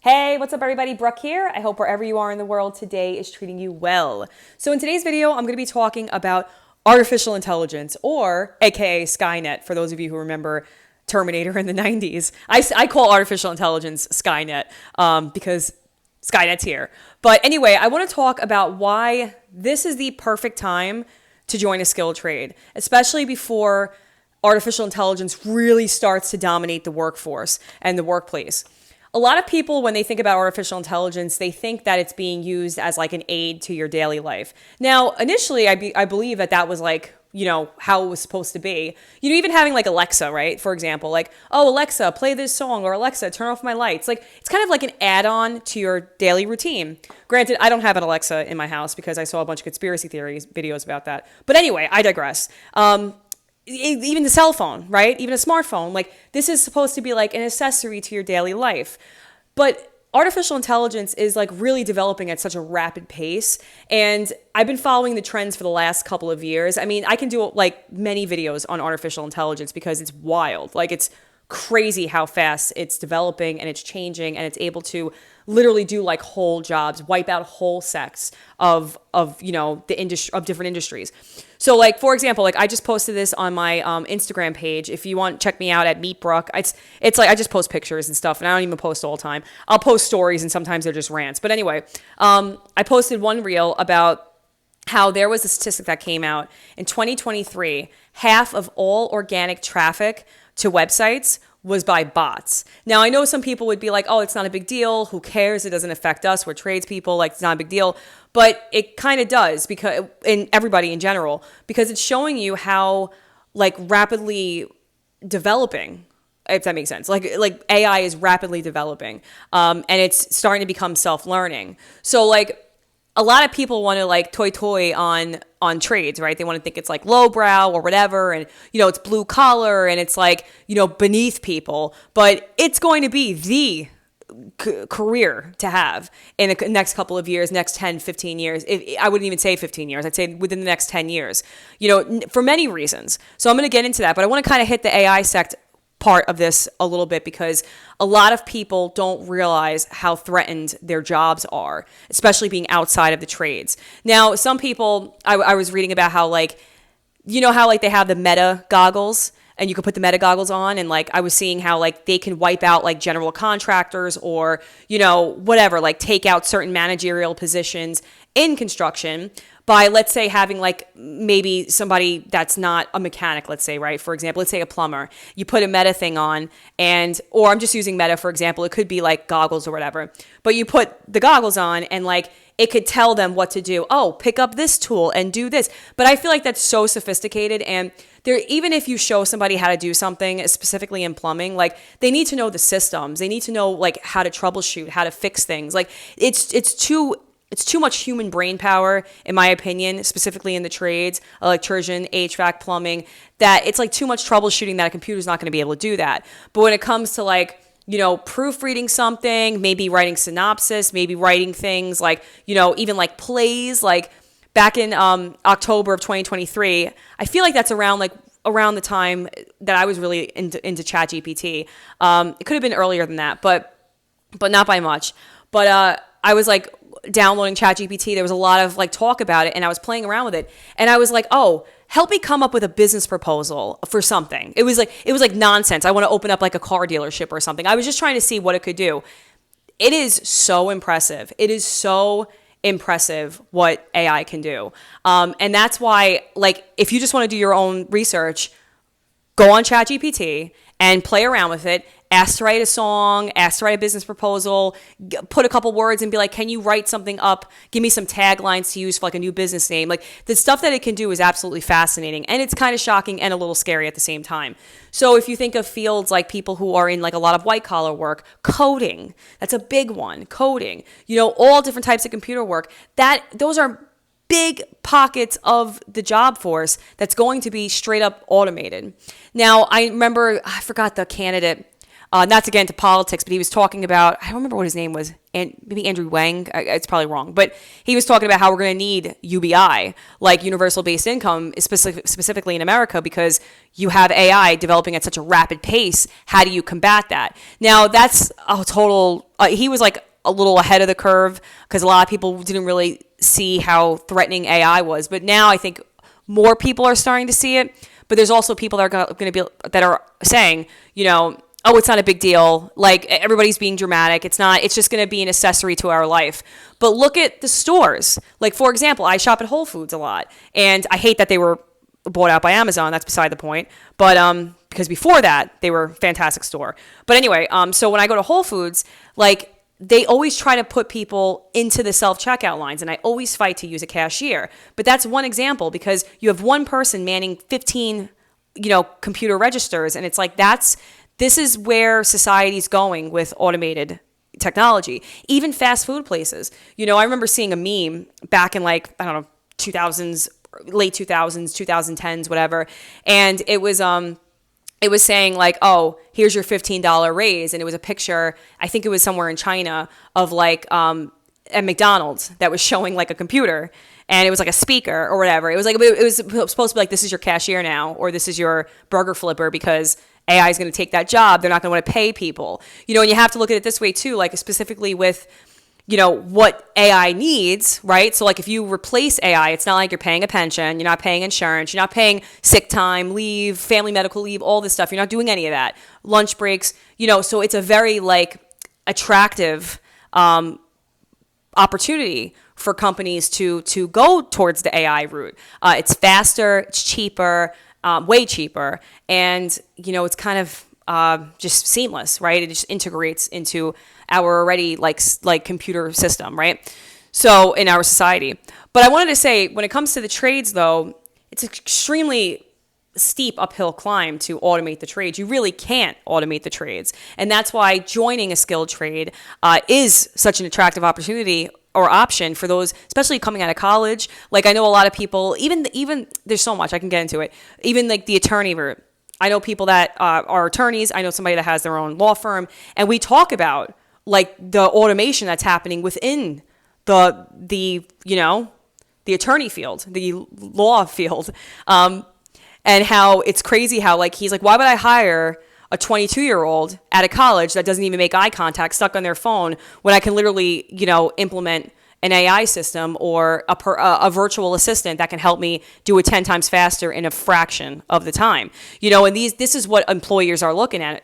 Hey, what's up everybody? Brooke here. I hope wherever you are in the world today is treating you well. So in today's video, I'm going to be talking about artificial intelligence, or AKA Skynet, for those of you who remember Terminator in the 90s. I call artificial intelligence Skynet because Skynet's here. But anyway, I want to talk about why this is the perfect time to join a skilled trade, especially before artificial intelligence really starts to dominate the workforce and the workplace. A lot of people, when they think about artificial intelligence, they think that it's being used as like an aid to your daily life. Now, initially, I believe that was like, how it was supposed to be. Even having like Alexa, right? For example, like, oh, Alexa, play this song, or Alexa, turn off my lights. Like, it's kind of like an add-on to your daily routine. Granted, I don't have an Alexa in my house because I saw a bunch of conspiracy theories videos about that. But anyway, I digress. Even the cell phone, right? Even a smartphone, like this is supposed to be like an accessory to your daily life. But artificial intelligence is like really developing at such a rapid pace. And I've been following the trends for the last couple of years. I mean, I can do like many videos on artificial intelligence because it's wild. Like it's crazy how fast it's developing and it's changing, and it's able to literally do like whole jobs, wipe out whole sects of the industry, of different industries. So like, for example, like I just posted this on my Instagram page. If you want, check me out at Meet Brooke. It's like I just post pictures and stuff, and I don't even post all the time. I'll post stories, and sometimes they're just rants. But anyway, I posted one reel about how there was a statistic that came out in 2023. Half of all organic traffic to websites was by bots. Now, I know some people would be like, oh, it's not a big deal. Who cares? It doesn't affect us. We're tradespeople. Like, it's not a big deal. But it kind of does, because in everybody in general, because it's showing you how like rapidly developing, if that makes sense. Like AI is rapidly developing, and it's starting to become self-learning. So like a lot of people want to like toy on trades, right? They want to think it's like lowbrow or whatever, and it's blue collar, and it's like beneath people, but it's going to be the career to have in the next couple of years, next 10, 15 years. I wouldn't even say 15 years. I'd say within the next 10 years, for many reasons. So I'm going to get into that, but I want to kind of hit the AI sect part of this a little bit, because a lot of people don't realize how threatened their jobs are, especially being outside of the trades. Now, some people, I was reading about how like, how like they have the Meta goggles, and you can put the Meta goggles on, and like I was seeing how like they can wipe out like general contractors, or whatever, like take out certain managerial positions in construction by, let's say, having like maybe somebody that's not a mechanic, let's say, right? For example, let's say a plumber. You put a Meta thing on, or I'm just using Meta for example. It could be like goggles or whatever, but you put the goggles on, and like it could tell them what to do. Oh, pick up this tool and do this. But I feel like that's so sophisticated, and even if you show somebody how to do something specifically in plumbing, like they need to know the systems. They need to know like how to troubleshoot, how to fix things. Like it's too much human brain power, in my opinion, specifically in the trades, electrician, HVAC, plumbing, that it's like too much troubleshooting that a computer's not going to be able to do that. But when it comes to like, proofreading something, maybe writing synopsis, maybe writing things like, even like plays, like back in October of 2023, I feel like that's around the time that I was really into ChatGPT. It could have been earlier than that, but not by much. But I was like downloading ChatGPT. There was a lot of like talk about it, and I was playing around with it, and I was like, oh, help me come up with a business proposal for something. It was like nonsense. I want to open up like a car dealership or something. I was just trying to see what it could do. It is so impressive. It is so impressive what AI can do. And that's why, like, if you just want to do your own research, go on ChatGPT and play around with it. Ask to write a song, ask to write a business proposal, put a couple words and be like, can you write something up? Give me some taglines to use for like a new business name. Like the stuff that it can do is absolutely fascinating, and it's kind of shocking and a little scary at the same time. So if you think of fields like people who are in like a lot of white collar work, coding, that's a big one, coding, all different types of computer work, those are big pockets of the job force that's going to be straight up automated. Now, I remember, I forgot the candidate. Not to get into politics, but he was talking about, I don't remember what his name was, and maybe Andrew Wang. It's probably wrong, but he was talking about how we're going to need UBI, like universal basic income, specifically in America, because you have AI developing at such a rapid pace. How do you combat that? Now, that's a total, he was like a little ahead of the curve because a lot of people didn't really see how threatening AI was. But now I think more people are starting to see it. But there's also people that are going to be that are saying, oh, it's not a big deal. Like, everybody's being dramatic. It's not. It's just going to be an accessory to our life. But look at the stores. Like, for example, I shop at Whole Foods a lot, and I hate that they were bought out by Amazon. That's beside the point. But because before that, they were a fantastic store. But anyway, so when I go to Whole Foods, like, they always try to put people into the self-checkout lines, and I always fight to use a cashier. But that's one example, because you have one person manning 15, computer registers, and it's like this is where society's going with automated technology. Even fast food places. I remember seeing a meme back in, like, I don't know, 2000s, late 2000s, 2010s, whatever, and it was saying, like, oh, here's your $15 raise. And it was a picture, I think it was somewhere in China, of like at McDonald's that was showing like a computer. And it was like a speaker or whatever. It was supposed to be like, this is your cashier now, or this is your burger flipper, because AI is going to take that job. They're not going to want to pay people. And you have to look at it this way too, like specifically with what AI needs, right? So like if you replace AI, it's not like you're paying a pension, you're not paying insurance, you're not paying sick time, leave, family medical leave, all this stuff. You're not doing any of that. Lunch breaks, so it's a very like attractive opportunity for companies to go towards the AI route. It's faster, it's cheaper, way cheaper, and it's kind of just seamless, right? It just integrates into our already like computer system, right? So in our society. But I wanted to say, when it comes to the trades, though, it's an extremely steep uphill climb to automate the trades. You really can't automate the trades. And that's why joining a skilled trade is such an attractive opportunity or option for those, especially coming out of college. Like, I know a lot of people, even there's so much, I can get into it, even like the attorney route. I know people that are attorneys. I know somebody that has their own law firm, and we talk about like the automation that's happening within the attorney field, the law field, and how it's crazy how like he's like, why would I hire a 22-year-old out of college that doesn't even make eye contact, stuck on their phone, when I can literally implement an AI system or a virtual assistant that can help me do it 10 times faster in a fraction of the time. And this is what employers are looking at.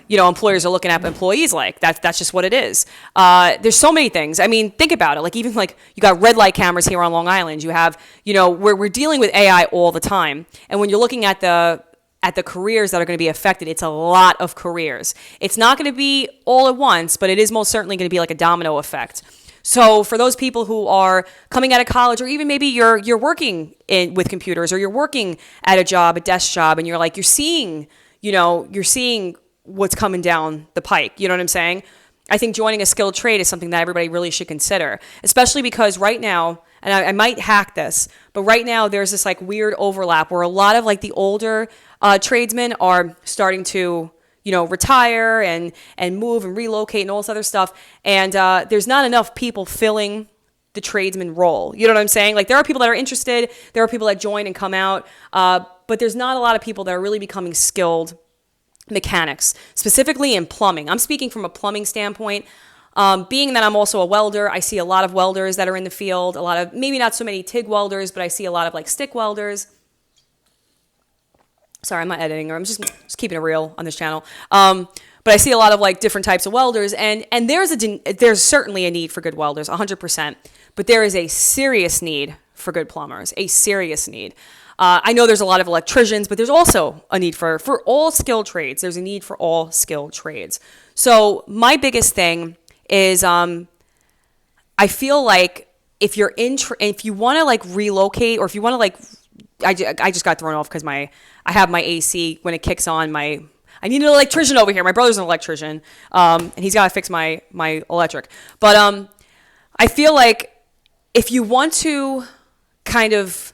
Employers are looking at employees like that's just what it is. There's so many things. I mean, think about it. Like, even like you got red light cameras here on Long Island. You have, we're dealing with AI all the time. And when you're looking at the careers that are going to be affected, it's a lot of careers. It's not going to be all at once, but it is most certainly going to be like a domino effect. So for those people who are coming out of college, or even maybe you're working with computers, or you're working at a job, a desk job, and you're seeing what's coming down the pike. You know what I'm saying? I think joining a skilled trade is something that everybody really should consider, especially because right now, and I might hack this, but right now there's this like weird overlap where a lot of like the older tradesmen are starting to retire and move and relocate and all this other stuff. And there's not enough people filling the tradesman role. You know what I'm saying? Like, there are people that are interested. There are people that join and come out. But there's not a lot of people that are really becoming skilled mechanics, specifically in plumbing. I'm speaking from a plumbing standpoint. Being that I'm also a welder, I see a lot of welders that are in the field. A lot of, maybe not so many TIG welders, but I see a lot of like stick welders. Sorry, I'm not editing, or I'm just keeping it real on this channel. But I see a lot of like different types of welders, and there's certainly a need for good welders, 100%. But there is a serious need for good plumbers, a serious need. I know there's a lot of electricians, but there's also a need for all skilled trades. There's a need for all skilled trades. So my biggest thing is, I feel like if you want to like relocate, or if you want to like, I just got thrown off because I have my AC when it kicks on. I need an electrician over here. My brother's an electrician, and he's got to fix my electric. But I feel like if you want to kind of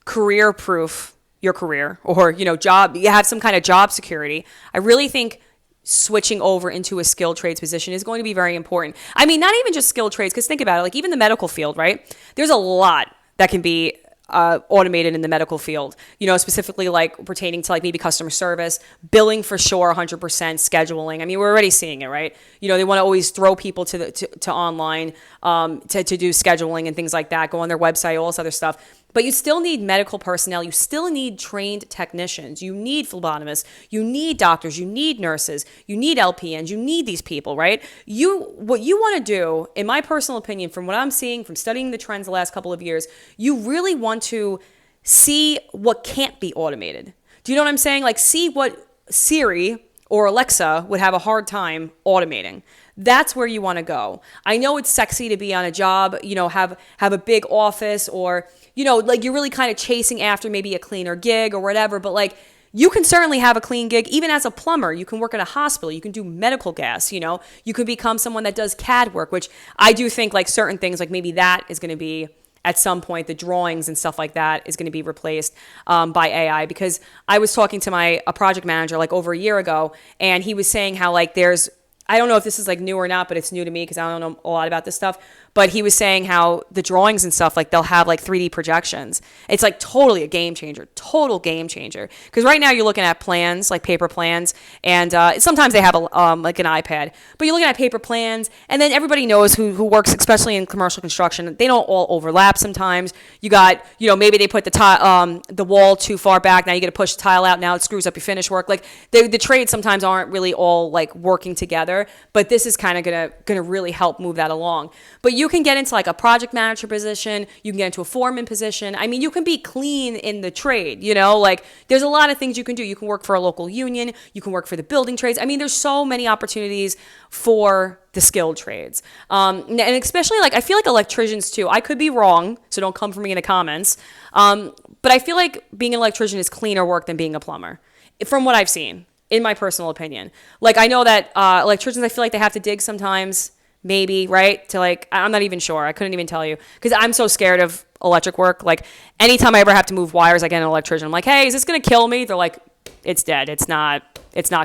career-proof your career, or job, you have some kind of job security, I really think switching over into a skilled trades position is going to be very important. I mean, not even just skilled trades, because think about it, like even the medical field, right? There's a lot that can be automated in the medical field, specifically like pertaining to like maybe customer service, billing for sure, 100%, scheduling. I mean, we're already seeing it, right? They want to always throw people to online to do scheduling and things like that, go on their website, all this other stuff. But you still need medical personnel. You still need trained technicians. You need phlebotomists. You need doctors. You need nurses. You need LPNs. You need these people, right? What you want to do, in my personal opinion, from what I'm seeing, from studying the trends the last couple of years, you really want to see what can't be automated. Do you know what I'm saying? Like, see what Siri or Alexa would have a hard time automating. That's where you want to go. I know it's sexy to be on a job, have a big office, or, like you're really kind of chasing after maybe a cleaner gig or whatever, but like you can certainly have a clean gig even as a plumber. You can work in a hospital. You can do medical gas, you can become someone that does CAD work, which I do think like certain things, like maybe that is going to be at some point, the drawings and stuff like that is going to be replaced by AI, because I was talking to a project manager like over a year ago, and he was saying how like I don't know if this is like new or not, but it's new to me because I don't know a lot about this stuff. But he was saying how the drawings and stuff, like they'll have like 3D projections. It's like totally a game changer, total game changer. Because right now you're looking at plans, like paper plans, and sometimes they have like an iPad. But you're looking at paper plans, and then everybody knows who works, especially in commercial construction, they don't all overlap sometimes. You got, maybe they put the wall too far back. Now you got to push the tile out. Now it screws up your finish work. Like the trades sometimes aren't really all like working together. But this is kind of gonna really help move that along. But you can get into like a project manager position. You can get into a foreman position. I mean, you can be clean in the trade, like there's a lot of things you can do. You can work for a local union. You can work for the building trades. I mean, there's so many opportunities for the skilled trades. And especially like, I feel like electricians too. I could be wrong, so don't come for me in the comments. But I feel like being an electrician is cleaner work than being a plumber, from what I've seen, in my personal opinion. Like, I know that electricians, I feel like they have to dig sometimes, maybe, right? To like, I'm not even sure. I couldn't even tell you, because I'm so scared of electric work. Like, anytime I ever have to move wires, I get an electrician. I'm like, hey, is this going to kill me? They're like, it's dead. It's not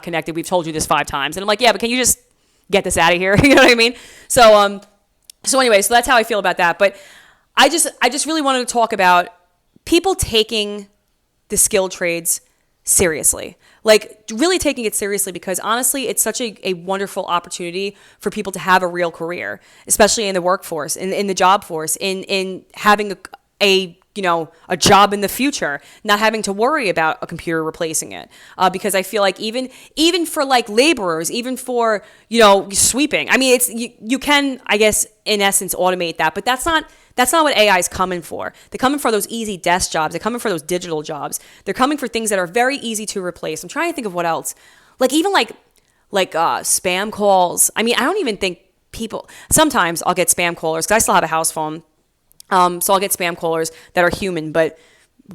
connected. We've told you this 5 times. And I'm like, yeah, but can you just get this out of here? You know what I mean? So anyway, so that's how I feel about that. But I just really wanted to talk about people taking the skilled trades seriously, like really taking it seriously, because honestly, it's such a wonderful opportunity for people to have a real career, especially in the workforce, in the job force, in having a job in the future, not having to worry about a computer replacing it. Because I feel like even for like laborers, even for, sweeping, I mean, you can, I guess, in essence, automate that, but that's not what AI is coming for. They're coming for those easy desk jobs. They're coming for those digital jobs. They're coming for things that are very easy to replace. I'm trying to think of what else. Like even like spam calls. I mean, I don't even think sometimes I'll get spam callers because I still have a house phone. So I'll get spam callers that are human, but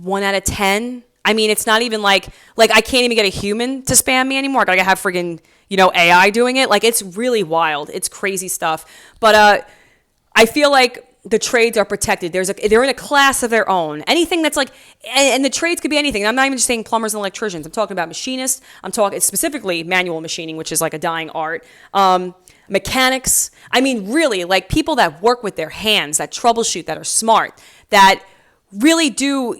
1 out of 10, I mean, it's not even like I can't even get a human to spam me anymore. I gotta have friggin', AI doing it. Like, it's really wild. It's crazy stuff. But, I feel like the trades are protected. They're in a class of their own. Anything that's like, and the trades could be anything. I'm not even just saying plumbers and electricians. I'm talking about machinists. I'm talking specifically manual machining, which is like a dying art. Mechanics. I mean, really, like people that work with their hands, that troubleshoot, that are smart, that really do,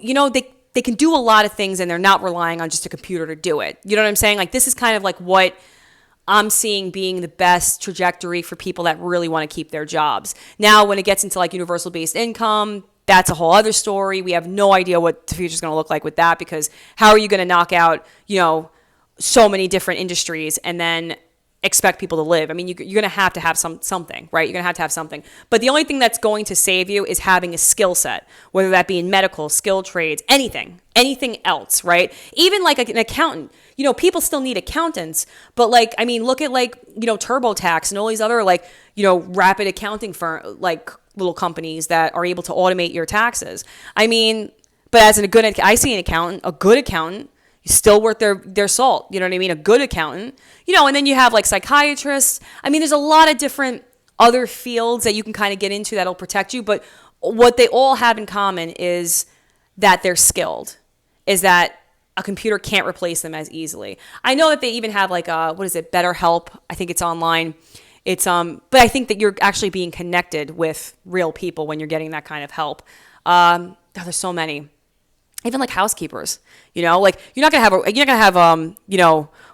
they can do a lot of things and they're not relying on just a computer to do it. You know what I'm saying? Like, this is kind of like what I'm seeing being the best trajectory for people that really want to keep their jobs. Now, when it gets into like universal based income, that's a whole other story. We have no idea what the future is going to look like with that, because how are you going to knock out, so many different industries and then expect people to live? I mean, you're going to have something, right? You're going to have something. But the only thing that's going to save you is having a skill set, whether that be in medical, skilled trades, anything else, right? Even like an accountant. People still need accountants, but like, I mean, look at like, TurboTax and all these other like, rapid accounting firm, like little companies that are able to automate your taxes. I mean, but I see a good accountant, still worth their salt. You know what I mean? A good accountant, and then you have like psychiatrists. I mean, there's a lot of different other fields that you can kind of get into that'll protect you. But what they all have in common is that they're skilled, is that a computer can't replace them as easily. I know that they even have like what is it, BetterHelp? I think it's online. It's but I think that you're actually being connected with real people when you're getting that kind of help. There's so many. Even like housekeepers, like you're not gonna have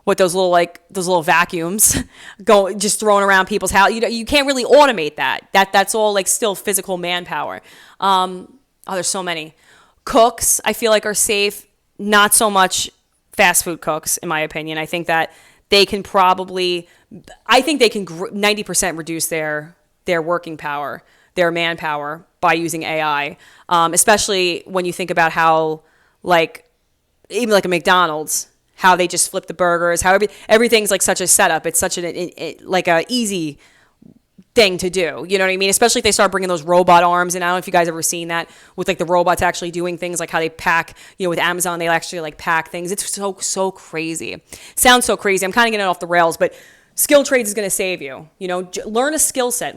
what those little vacuums go just thrown around people's house. You can't really automate that. That's all like still physical manpower. There's so many. Cooks I feel like are safe. Not so much fast food cooks, in my opinion. I think that they can 90% reduce their working power, their manpower by using AI, especially when you think about how, even like a McDonald's, how they just flip the burgers, how everything's like such a setup. It's such a easy thing to do. You know what I mean? Especially if they start bringing those robot arms. And I don't know if you guys ever seen that with like the robots actually doing things like how they pack, with Amazon, they actually like pack things. It's so crazy. Sounds so crazy. I'm kind of getting off the rails, but skilled trades is going to save you. Learn a skill set.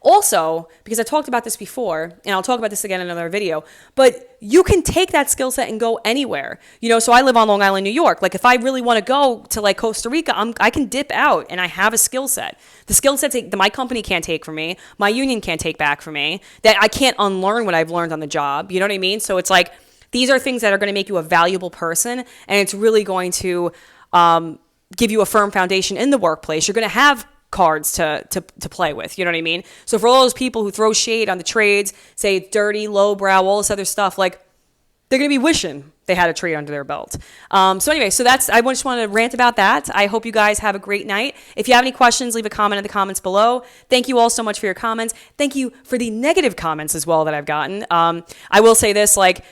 Also, because I talked about this before, and I'll talk about this again in another video, but you can take that skill set and go anywhere. So I live on Long Island, New York. Like if I really want to go to like Costa Rica, I can dip out and I have a skill set. The skill sets that my company can't take from me, my union can't take back from me, that I can't unlearn what I've learned on the job. You know what I mean? So it's like, these are things that are going to make you a valuable person, and it's really going to, give you a firm foundation in the workplace. You're going to have cards to play with. You know what I mean? So for all those people who throw shade on the trades, say it's dirty, lowbrow, all this other stuff, like they're going to be wishing they had a trade under their belt. So anyway, I just wanted to rant about that. I hope you guys have a great night. If you have any questions, leave a comment in the comments below. Thank you all so much for your comments. Thank you for the negative comments as well that I've gotten. I will say this, I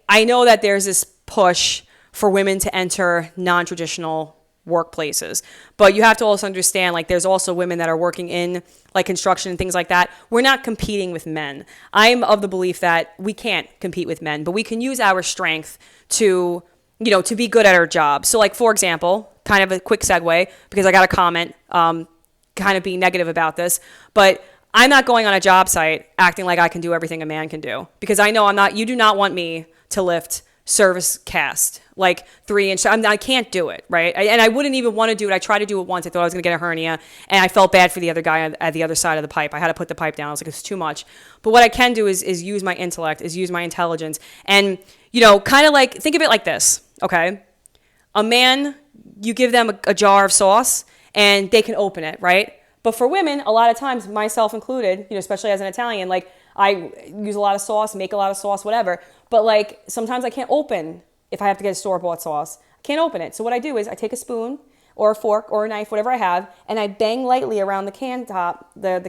know that there's this push for women to enter non-traditional workplaces. But you have to also understand, there's also women that are working in construction and things like that. We're not competing with men. I'm of the belief that we can't compete with men, but we can use our strength to be good at our job. So for example, kind of a quick segue, because I got a comment kind of being negative about this, but I'm not going on a job site acting like I can do everything a man can do, because I know you do not want me to lift service cast 3-inch. I can't do it, right? And I wouldn't even want to do it. I tried to do it once. I thought I was going to get a hernia, and I felt bad for the other guy at the other side of the pipe. I had to put the pipe down. I was like, it's too much. But what I can do is use my intellect, is use my intelligence, and kind of think of it like this. Okay, a man, you give them a jar of sauce, and they can open it, right? But for women, a lot of times, myself included, especially as an Italian, I use a lot of sauce, make a lot of sauce, whatever. But sometimes I can't open, if I have to get a store-bought sauce, I can't open it. So what I do is I take a spoon or a fork or a knife, whatever I have, and I bang lightly around the can top, the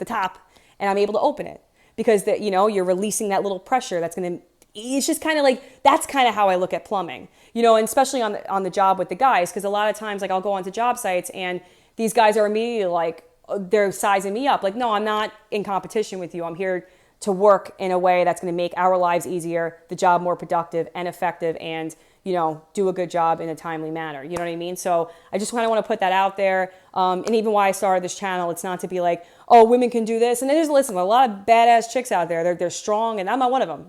top, and I'm able to open it. Because you're releasing that little pressure that's going to, it's just kind of that's kind of how I look at plumbing. And especially on the job with the guys, because a lot of times I'll go onto job sites and these guys are immediately they're sizing me up. No, I'm not in competition with you. I'm here to work in a way that's going to make our lives easier, the job more productive and effective, and, do a good job in a timely manner. You know what I mean? So I just kind of want to put that out there. And even why I started this channel, it's not to be oh, women can do this. And then listen, a lot of badass chicks out there. They're strong, and I'm not one of them.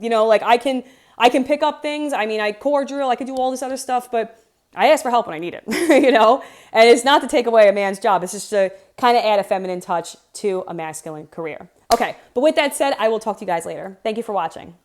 I can pick up things. I core drill. I can do all this other stuff, but I ask for help when I need it, and it's not to take away a man's job. It's just to kind of add a feminine touch to a masculine career. Okay, but with that said, I will talk to you guys later. Thank you for watching.